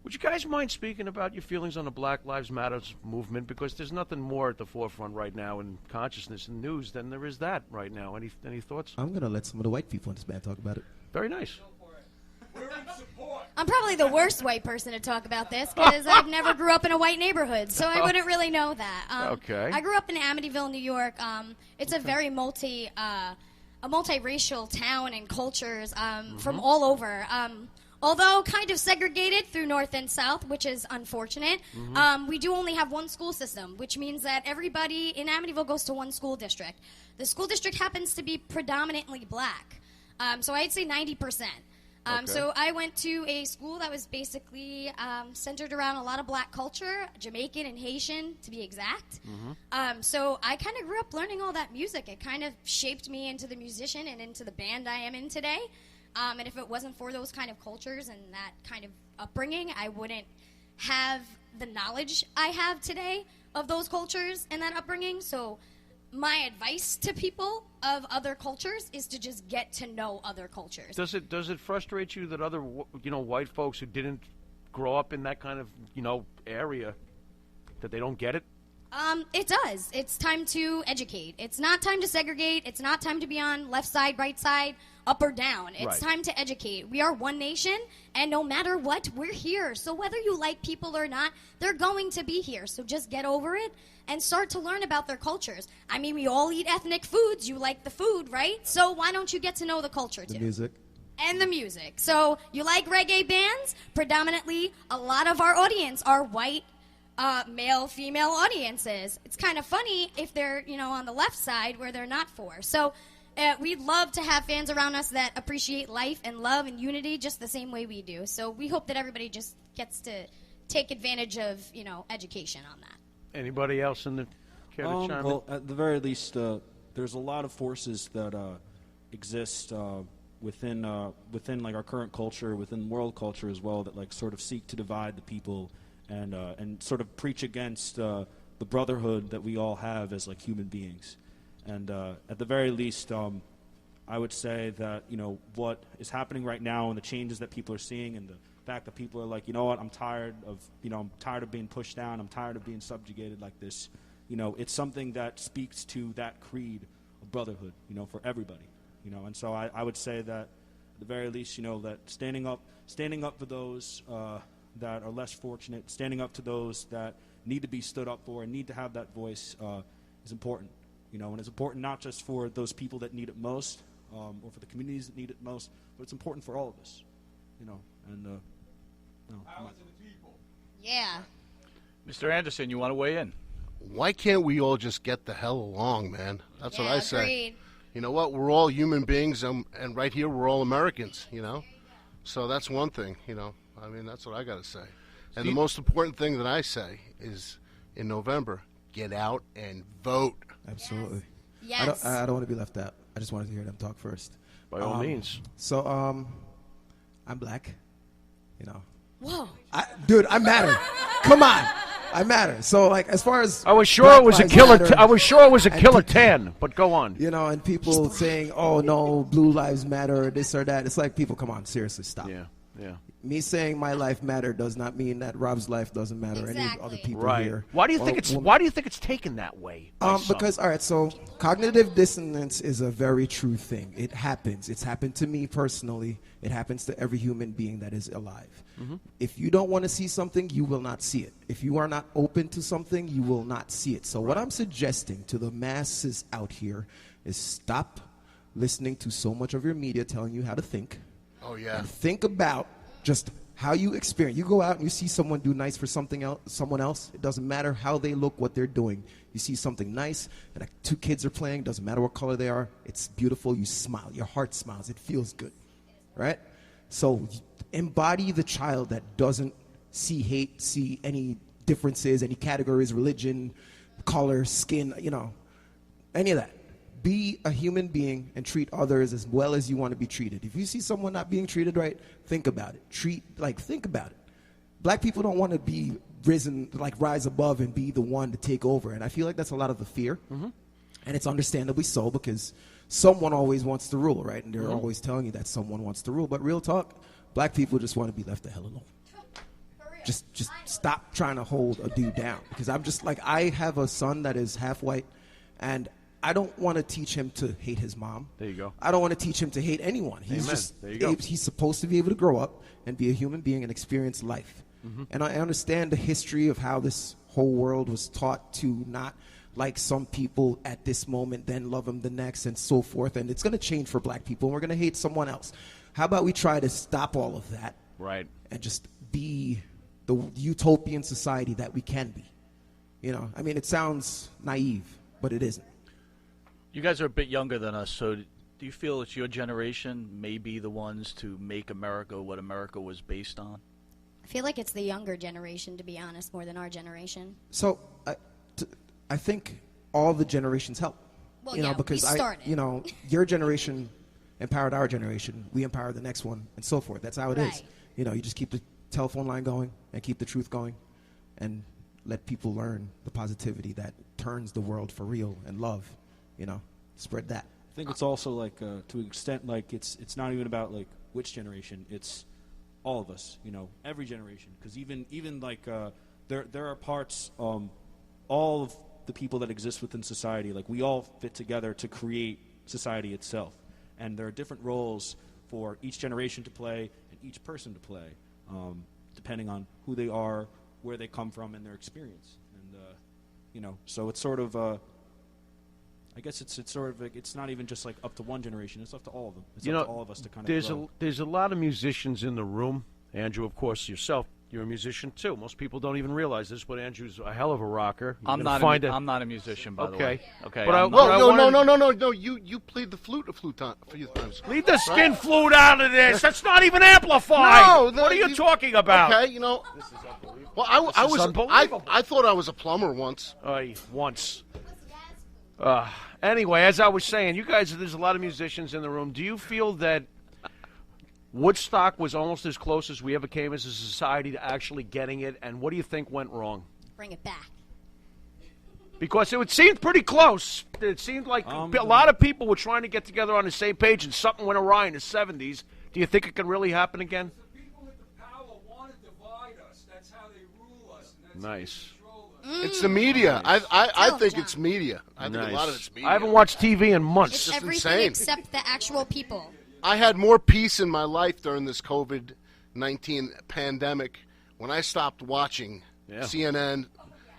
Would you guys mind speaking about your feelings on the Black Lives Matter movement? Because there's nothing more at the forefront right now in consciousness and news than there is that right now. Any thoughts? I'm going to let some of the white people in this band talk about it. Very nice. I'm probably the worst white person to talk about this because I've never grew up in a white neighborhood, so I wouldn't really know that. Okay. I grew up in Amityville, New York. It's a very multiracial town and cultures from all over. Although kind of segregated through North and South, which is unfortunate, we do only have one school system, which means that everybody in Amityville goes to one school district. The school district happens to be predominantly black, so I'd say 90%. So I went to a school that was basically centered around a lot of black culture, Jamaican and Haitian to be exact. So I kind of grew up learning all that music. It kind of shaped me into the musician and into the band I am in today. And if it wasn't for those kind of cultures and that kind of upbringing, I wouldn't have the knowledge I have today of those cultures and that upbringing. So my advice to people of other cultures is to just get to know other cultures. Does it frustrate you that other white folks who didn't grow up in that kind of area that they don't get it? It does. It's time to educate. It's not time to segregate. It's not time to be on left side, right side, up or down. It's time to educate. We are one nation, and no matter what, we're here. So whether you like people or not, they're going to be here. So just get over it and start to learn about their cultures. I mean, we all eat ethnic foods. You like the food, right? So why don't you get to know the culture too? The music. And the music. So you like reggae bands? Predominantly, a lot of our audience are white, male, female audiences. It's kind of funny if they're, on the left side where they're not for. So we'd love to have fans around us that appreciate life and love and unity just the same way we do. So we hope that everybody just gets to take advantage of, education on that. Anybody else in the care to chime in? Well, at the very least, there's a lot of forces that exist within like our current culture, within world culture as well, that like sort of seek to divide the people and sort of preach against the brotherhood that we all have as like human beings. And at the very least, I would say that, what is happening right now and the changes that people are seeing and the fact that people are like, you know what, I'm tired of being pushed down. I'm tired of being subjugated like this. It's something that speaks to that creed of brotherhood, for everybody, And so I would say that at the very least, that standing up for those that are less fortunate, standing up to those that need to be stood up for and need to have that voice is important. And it's important not just for those people that need it most, or for the communities that need it most, but it's important for all of us, Yeah. Mr. Anderson, you want to weigh in? Why can't we all just get the hell along, man? That's what I say. Agreed. You know what? We're all human beings, and right here we're all Americans, So that's one thing, I mean, that's what I got to say. And the most important thing that I say is, in November, get out and vote. Absolutely. Yes. I don't want to be left out. I just wanted to hear them talk first. By all means. So, I'm black, Whoa. Dude, I matter. Come on. I matter. So, like, as far as I was sure it was a killer. I was sure it was a killer 10. But go on. And people saying, "Oh no, blue lives matter," or this or that. It's like, people, come on, seriously, stop. Yeah. Me saying my life matter does not mean that Rob's life doesn't matter. Exactly. Any other people here. Why do you think it's taken that way? Because all right, so cognitive dissonance is a very true thing. It happens. It's happened to me personally. It happens to every human being that is alive. Mm-hmm. If you don't want to see something, you will not see it. If you are not open to something, you will not see it. So what I'm suggesting to the masses out here is stop listening to so much of your media telling you how to think. Oh yeah. And think about just how you experience. You go out and you see someone do nice for someone else. It doesn't matter how they look, what they're doing. You see something nice, and like 2 kids are playing. Doesn't matter what color they are. It's beautiful. You smile. Your heart smiles. It feels good, right? So embody the child that doesn't see hate, see any differences, any categories, religion, color, skin, any of that. Be a human being and treat others as well as you want to be treated. If you see someone not being treated right, think about it. Think about it. Black people don't want to be rise above and be the one to take over. And I feel like that's a lot of the fear. Mm-hmm. And it's understandably so, because someone always wants to rule, right? And they're always telling you that someone wants to rule. But real talk, black people just want to be left the hell alone. Just stop trying to hold a dude down. Because I'm just like, I have a son that is half white, and I don't want to teach him to hate his mom. There you go. I don't want to teach him to hate anyone. He's supposed to be able to grow up and be a human being and experience life. Mm-hmm. And I understand the history of how this whole world was taught to not like some people at this moment, then love them the next, and so forth. And it's going to change for black people, and we're going to hate someone else. How about we try to stop all of that? Right. And just be the utopian society that we can be. I mean, it sounds naive, but it isn't. You guys are a bit younger than us, so do you feel that your generation may be the ones to make America what America was based on? I feel like it's the younger generation, to be honest, more than our generation. So I think all the generations help. Well, because we started. Your generation empowered our generation. We empower the next one, and so forth. That's how it is. Right. You just keep the telephone line going and keep the truth going, and let people learn the positivity that turns the world for real and love. Spread that. I think it's also like to an extent like it's not even about like which generation. It's all of us. Every generation. Because even like there are parts. All of the people that exist within society, like we all fit together to create society itself, and there are different roles for each generation to play and each person to play, depending on who they are, where they come from, and their experience. And so it's sort of. I guess it's sort of like, it's not even just like up to one generation. It's up to all of them. It's up to all of us to kind of grow. There's a lot of musicians in the room. Andrew, of course, yourself, you're a musician too. Most people don't even realialize this, but Andrew's a hell of a rocker. I'm not a musician, by the way. Okay. But No. You played the flute a few times. Leave the skin flute out of this. That's not even amplified. No, what are you talking about? Okay, This is unbelievable. Well, I thought I was a plumber once. Once. Anyway, as I was saying, you guys, there's a lot of musicians in the room. Do you feel that Woodstock was almost as close as we ever came as a society to actually getting it? And what do you think went wrong? Bring it back. Because it seemed pretty close. It seemed like a lot of people were trying to get together on the same page, and something went awry in the 70s. Do you think it can really happen again? Nice. It's the media. I think it's media. I think a lot of it's media. I haven't watched TV in months. It's just everything insane. except the actual people. I had more peace in my life during this COVID-19 pandemic when I stopped watching CNN.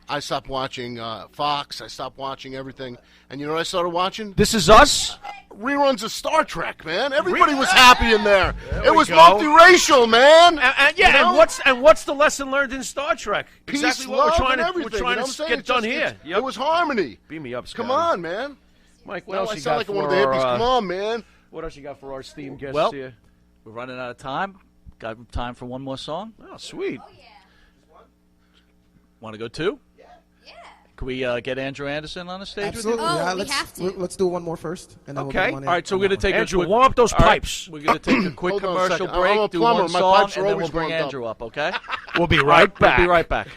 I stopped watching Fox. I stopped watching everything. And you know what I started watching? This Is Us? Reruns of Star Trek, man. Everybody was happy in there. It was go. multiracial, man. And what's the lesson learned in Star Trek? Peace, exactly love, what and everything. we're trying You know to what I'm get done saying? here. It was harmony. Beam me up, Scott. Come on, man. Mike, what else I you sound got like for one of the hippies. Come on, man. What else you got for our esteemed guests Well, here? we're running out of time. Got time for one more song? Oh, sweet. Want to go two? Can we get Andrew Anderson on the stage Absolutely. with you? Yeah, let's do one more first. And then Okay. We'll go All right, so we're going to take Andrew, a quick... warm up those all right, pipes. we're going to take a quick Hold on a commercial second. break, I'm a do plumber. one My song, pipes are and then always we'll bring warmed up. Andrew up, okay? We'll be All right back. We'll be right back.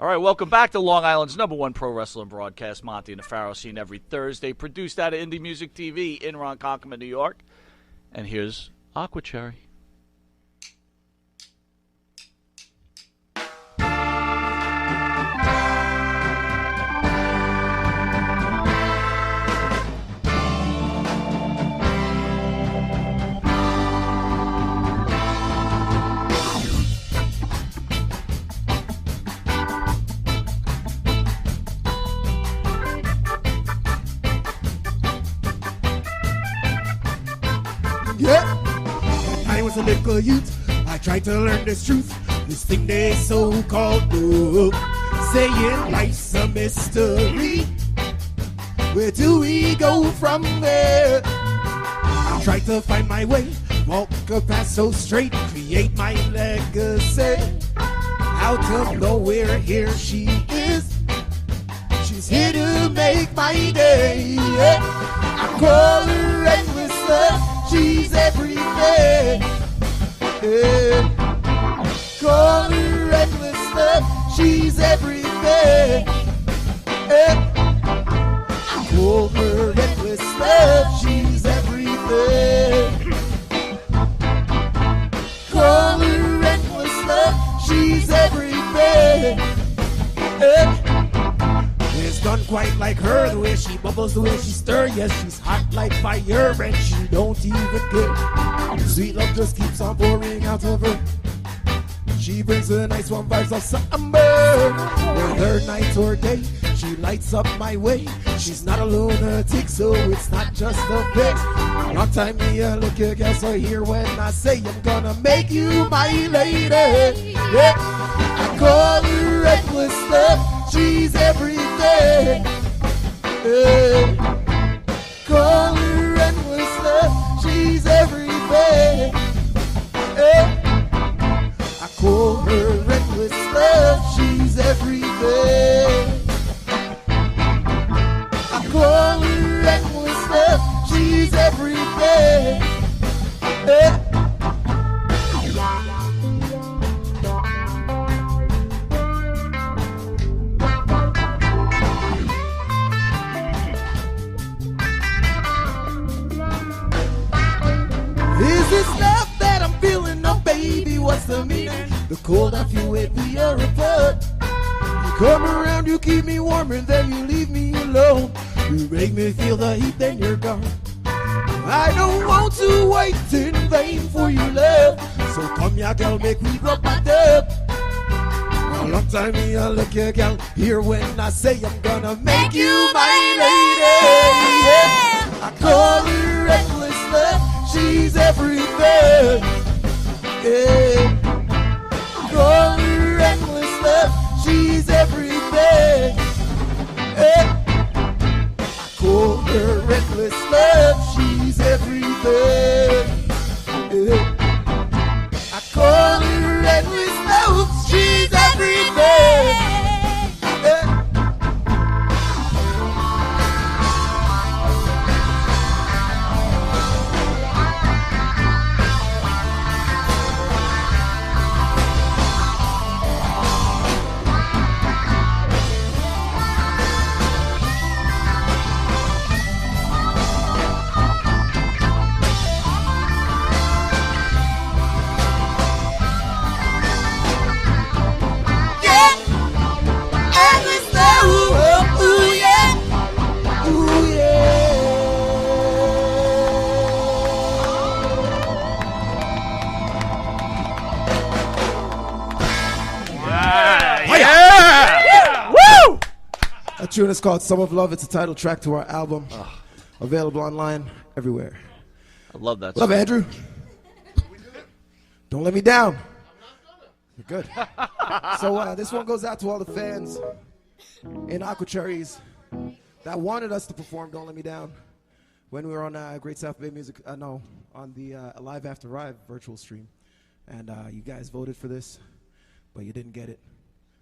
All right, welcome back to Long Island's #1 pro wrestling broadcast, Monte the Pharaoh, seen every Thursday, produced out of Indie Music TV in Ronkonkoma, New York. And here's Aqua Cherry. Yeah, when I was a little youth, I tried to learn this truth. This thing they so-called book, saying life's a mystery. Where do we go from there? I tried to find my way, walk a path so straight, create my legacy. Out of nowhere, here she is. She's here to make my day. Yeah. I call her endless love. She's everything. Yeah. Call her endless love. She's everything. Yeah. Call her endless love. She's everything. Call her endless love. She's everything. Yeah. It's done quite like her, the way she bubbles, the way she stirs. Yes, she's hot like fire and she don't even care. Sweet love just keeps on pouring out of her. She brings the nice warm vibes of summer. Whether night or day, she lights up my way. She's not a lunatic, so it's not just a fix. Long time me a look at girl, so here when I say I'm gonna make you my lady. Yeah, I call her reckless love. She's everything. Yeah. Call her endless love. She's everything. Yeah. I call her endless love. She's everything. I call her endless love. She's everything. Yeah. Is this love that I'm feeling? Oh, baby, what's the meaning? The cold I feel when we are apart. You come around, you keep me warm, and then you leave me alone. You make me feel the heat, then you're gone. I don't want to wait in vain for your love. So come here, girl, make me rub my dub. A long time me I look at girl, here when I say I'm gonna make you my lady. Yeah. I call her reckless love. She's everything. Yeah. Call her endless love. She's everything. Yeah. I call her endless love. She's everything. Yeah. is called Sum of Love. It's a title track to our album. Available online everywhere. I love that Love, song. Andrew. Don't let me down. You're good. So this one goes out to all the fans in Aqua Cherries that wanted us to perform Don't Let Me Down when we were on Great South Bay Music, on the Live After Live virtual stream. And you guys voted for this, but you didn't get it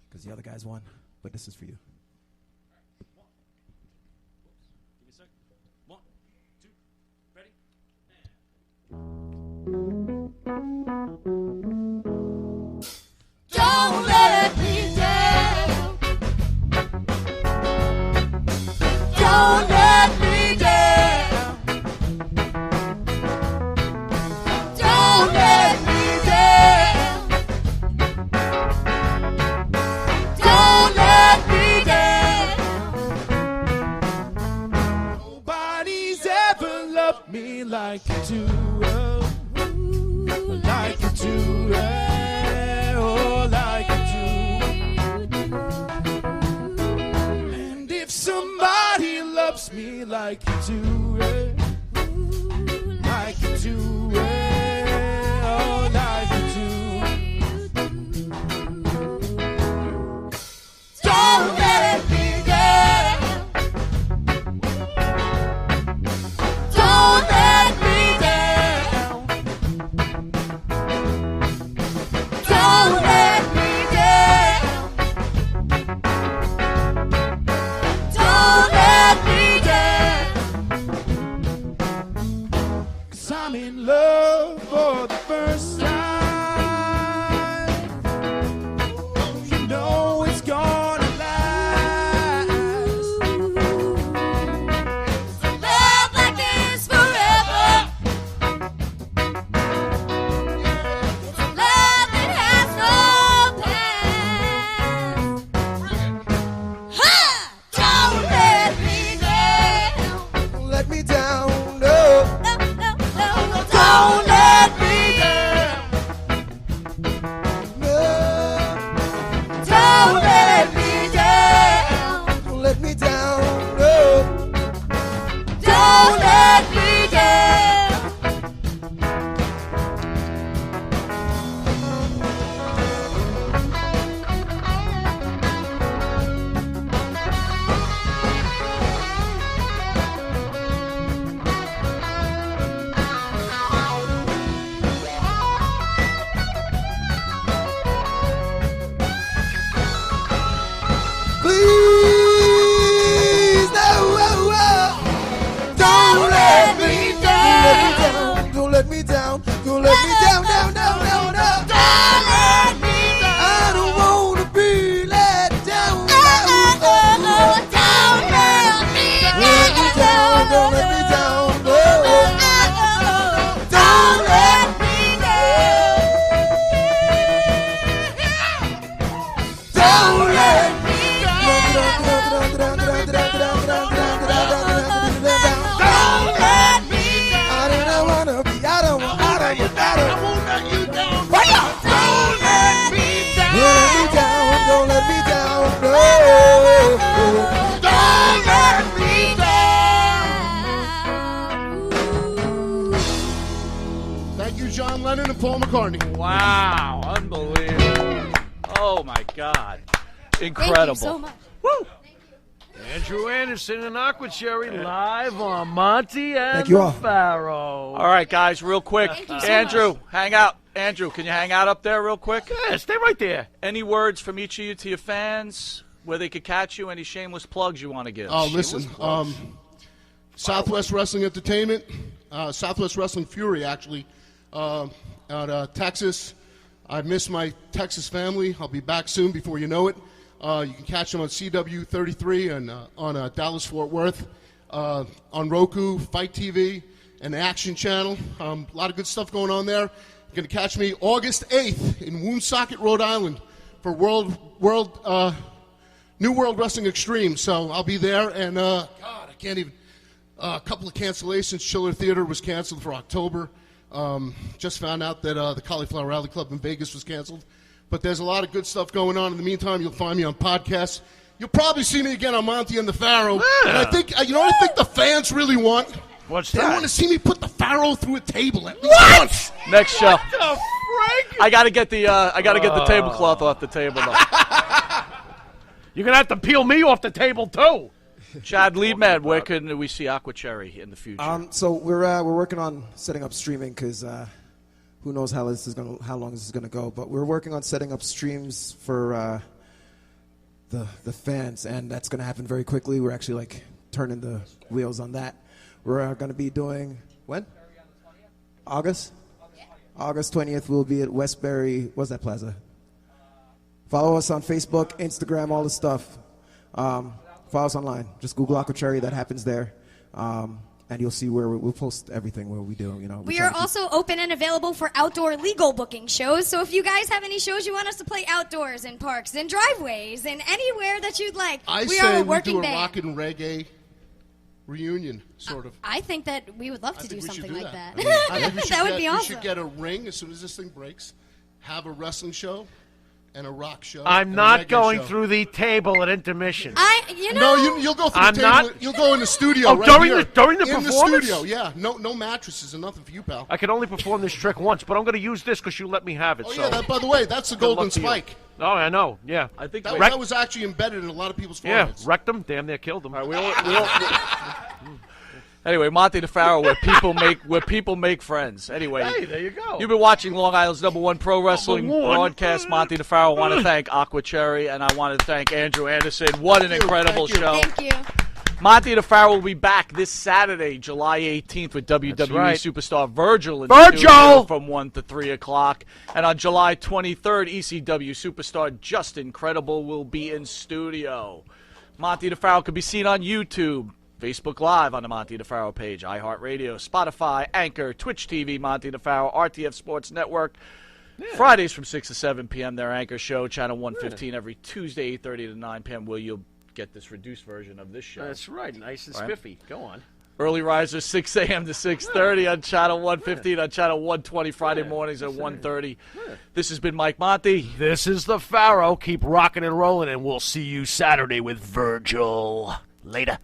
because the other guys won. But this is for you. Give me a sec. 1, 2, ready? Don't let me down. Don't let me down. Don't let me down. Don't let me down. Nobody's ever loved me like you do. Like you do. Oh, like you do. And if somebody loves me like you do, like you do, oh, like you do. Don't let me down. Don't let me down. Don't let me down. Don't let me down. 'Cause I'm in love for the first time. You know it's gonna last. Love like this forever. It's a love that has no past. Ha! Don't let me down. Don't let me down, no. Don't let me down. No. Don't let me down. Don't let me down, no. Don't let me down. Please, no. Don't let me down. Don't let me down. Don't let me down, down, down, down, down. Don't let me down. I don't wanna be let down. Don't let me down. Don't let me down, no. Don't let me down. Don't let me down. Don't let me down. I don't wanna be, I don't want you down. Don't let me down. Don't let me down, no. Don't let me down. Thank you, John Lennon and Paul McCartney. Wow, unbelievable. Oh, my God. Incredible. Thank you so much. Woo! Andrew Anderson and Aqua Cherry live on Monte and Thank you the all. Pharaoh. All right, guys, real quick. Thank you so Andrew, hang out. Andrew, can you hang out up there real quick? Yeah, stay right there. Any words from each of you to your fans, where they could catch you? Any shameless plugs you want to give? Oh, listen. Southwest Wrestling Entertainment, Southwest Wrestling Fury, actually, out of Texas. I miss my Texas family. I'll be back soon before you know it. You can catch them on CW33 and on Dallas-Fort Worth, on Roku, Fight TV, and the Action Channel. A lot of good stuff going on there. You're going to catch me August 8th in Woonsocket, Rhode Island for New World Wrestling Extreme. So I'll be there, and God, I can't even. A couple of cancellations. Schiller Theater was canceled for October. Just found out that the Cauliflower Rally Club in Vegas was canceled. But there's a lot of good stuff going on. In the meantime, you'll find me on podcasts. You'll probably see me again on Monte and the Pharaoh. And I think, you know what I think the fans really want? What's They that? want to see me put the Pharaoh through a table at least once. Next show. What the frick? I gotta get the tablecloth off the table though. You're gonna have to peel me off the table too. Chad Liebman, where can we see Aqua Cherry in the future? So we're working on setting up streaming because who knows how long this is gonna go. But we're working on setting up streams for the fans, and that's gonna happen very quickly. We're actually like turning the wheels on that. We're gonna be doing when? August 20th. We'll be at Westbury. What's that plaza? Follow us on Facebook, Instagram, all the stuff. Follow us online. Just Google Aqua Cherry. That happens there. And you'll see where we'll post everything where we do. We are also open and available for outdoor legal booking shows. So if you guys have any shows you want us to play outdoors in parks and driveways and anywhere that you'd like, we are a working do a band. rock and reggae reunion, sort of. I think that we would love to do something like that. I think That would be awesome. We should get a ring as soon as this thing breaks, have a wrestling show, and a rock show. I'm and not a reggae going show. through the table at intermission. No, you'll go through I'm the table. not- You'll go in the studio. Oh, right during here. the in performance? the studio, yeah. No mattresses and nothing for you, pal. I can only perform this trick once, but I'm going to use this because you let me have it. Oh so. yeah. By the way, that's the Good golden luck to you. spike. Oh, I know. Yeah. I think That was actually embedded in a lot of people's Yeah, foreheads. wrecked them. Damn near killed them. Anyway, Monte the Pharaoh, where people make friends. Anyway, Hey, there you go. You've been watching Long Island's #1 pro wrestling #1. broadcast. Monte the Pharaoh. I want to thank Aqua Cherry, and I want to thank Andrew Anderson. What an incredible show! Thank you. Monte the Pharaoh will be back this Saturday, July 18th, with WWE right. superstar Virgil in Virgil! the studio from 1 to 3 o'clock. And on July 23rd, ECW superstar Justin Credible will be in studio. Monte the Pharaoh can be seen on YouTube, Facebook Live on the Monte the Pharaoh page, iHeartRadio, Spotify, Anchor, Twitch TV, Monte the Pharaoh, RTF Sports Network. Fridays from 6 to 7 p.m., their Anchor show, Channel 115, every Tuesday, 8:30 to 9 p.m., where you'll get this reduced version of this show. That's right. Nice and Right. spiffy. Go on. Early risers, 6 a.m. to 6:30 on Channel 115, on Channel 120 Friday mornings at 1:30. This has been Mike Monte. This is the Pharaoh. Keep rocking and rolling, and we'll see you Saturday with Virgil. Later.